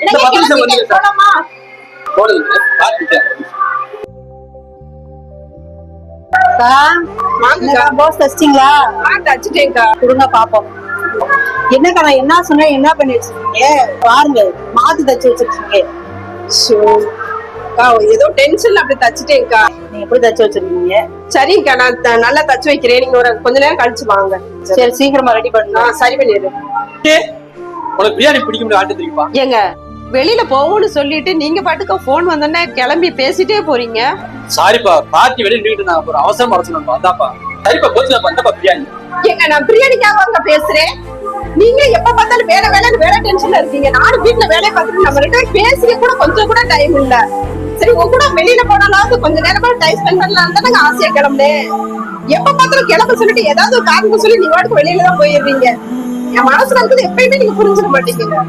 இந்த 10 நிமிஷம் வந்து போலாமா? போடுங்க பாத்துட்டேன். போஸ் தச்சிட்டீங்களா? தச்சுட்டேன்க்கா. கொடுங்க பாப்போம். என்னக்கா நான் என்ன சொன்னேன், என்ன பண்ணி வச்சிருக்கீங்க பாருங்க, மாத்தி தச்சு வச்சிருக்கீங்க. ஏதோ டென்ஷன்ல அப்படி தச்சுட்டேன்க்கா. நீங்க எப்படி தச்சு வச்சிருக்கீங்க? சரிங்கக்கா, நான் நல்லா தச்சு வைக்கிறேன். நீங்க ஒரு கொஞ்ச நேரம் கழிச்சு வாங்க. சரி, சீக்கிரமா ரெடி பண்ணுங்க. சரி பண்ணிடுறேன். உனக்கு பிரியாணி பிடிக்க முடியாது ஆட்டு தெரியுமா? ஏங்க வெளியில போவோம்னு சொல்லிட்டு நீங்க பாட்டுக்கு போன் வந்தோன்னே கிளம்பி பேசிட்டே போறீங்க. சாரிப்பா, பார்ட்டி வெளியே நின்றுட்டு நான் ஒரு அவசரம் வரச்சுனப்பா. அதான்ப்பா. சரிப்பா, போச்சுப்பா. இந்தப்பா பிரியாணி. ஏங்க நான் பிரியாணிக்காக அங்க பேசுறேன். நீங்க எப்ப பார்த்தாலும் வேலை டென்ஷன்ல இருக்கீங்க. நானும் வீட்டுல வேலையை பார்த்துட்டு நம்ம ரெண்டு பேரும் பேசிக்க கூட கொஞ்சம் கூட டைம் இல்ல. சரி, உங்க கூட வெளியில போனாலாவது கொஞ்ச நேரமா டைம் ஸ்பெண்ட் பண்ணலாம் தானே ஆசையா கிளம்புனேன். எப்ப பார்த்தாலும் கிளம்ப சொல்லிட்டு ஏதாவது ஒரு காரணம் சொல்லி நீ வாட்டுக்கு வெளியில தான் போயிடுறீங்க. என் மனசுல இருக்குது எப்பயுமே நீங்க புரிஞ்சுக்க மாட்டீங்க.